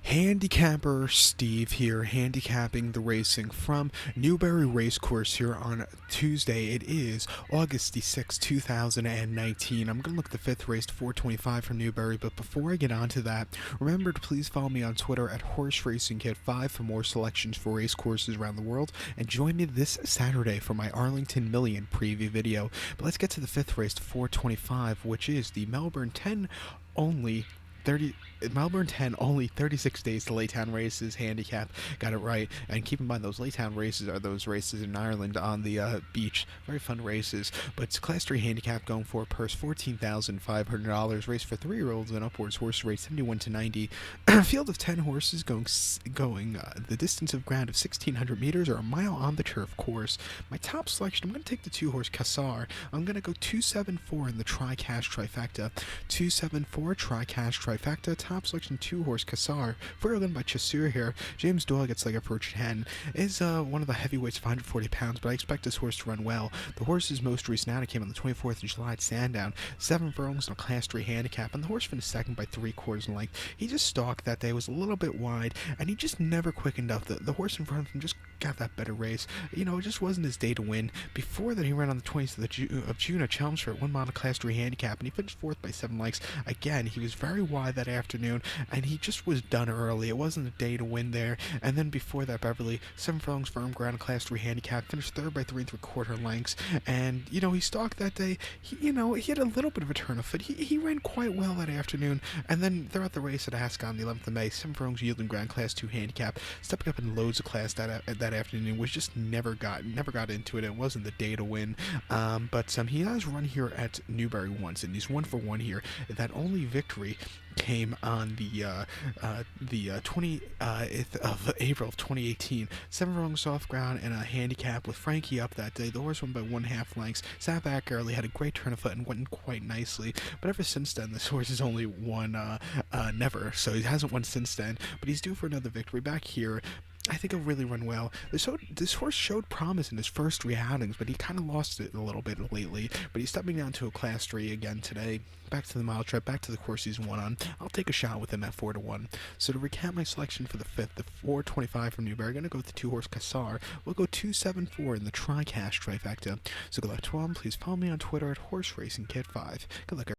Handicapper Steve here, handicapping the racing from Newbury Racecourse here on Tuesday. It is August the 6th, 2019. I'm going to look at the fifth race, 425 from Newbury, but before I get on to that, remember to please follow me on Twitter at HorseRacingKid5 for more selections for race courses around the world, and join me this Saturday for my Arlington Million preview video. But let's get to the fifth race, 425, which is the Melbourne 10 only 36 days to Laytown races handicap. Got it right. And keep in mind, those Laytown races are those races in Ireland on the beach. Very fun races. But it's Class 3 handicap going for a purse $14,500. Race for 3-year-olds and upwards. Horse rate 71 to 90. Field of 10 horses going the distance of ground of 1,600 meters or a mile on the turf course. My top selection, I'm going to take the 2-horse Cassar. I'm going to go 274 in the Tri-Cash Trifecta. 274 Tri-Cash Trifecta. Top selection 2-horse Cassar. Run by Chasseur here. James Doyle gets like a for 10. Is one of the heavyweights of 140 pounds, but I expect this horse to run well. The horse's most recent outing came on the 24th of July at Sandown. 7 furlongs in a Class 3 handicap, and the horse finished second by 3/4 in length. He just stalked that day, was a little bit wide, and he just never quickened up. The horse in front of him just got that better race. You know, it just wasn't his day to win. Before that, he ran on the 20th of June at Chelmsford, 1 mile Class 3 handicap, and he finished 4th by 7 lengths. Again, he was very wide that afternoon, and he just was done early. It wasn't a day to win there. And then before that, Beverly, 7 furlongs firm ground Class 3 handicap, finished 3rd by 3 3/4 lengths. And, you know, he stalked that day. He had a little bit of a turn of foot. He ran quite well that afternoon. And then throughout the race at Ascot on the 11th of May, 7 furlongs yielding ground Class 2 handicap, stepping up in loads of class that afternoon, was just never got into it. It wasn't the day to win. But he has run here at Newbury once, and he's 1 for 1 here. That only victory came on the 20th of April of 2018. 7 furlongs soft ground and a handicap with Frankie up that day. The horse won by 1/2 lengths. Sat back early, had a great turn of foot, and went quite nicely. But ever since then, this horse has only won never. So he hasn't won since then. But he's due for another victory back here. I think he'll really run well. This horse showed promise in his first 3 outings, but he kind of lost it a little bit lately. But he's stepping down to a Class 3 again today. Back to the mile trip, back to the course he's won on. I'll take a shot with him at 4 to 1. So to recap my selection for the fifth, the 425 from Newbury, I'm going to go with the 2-horse Cassar. We'll go 274 in the Tri-Cash Trifecta. So good luck to him. Please follow me on Twitter at HorseRacingKid5. Good luck, everyone.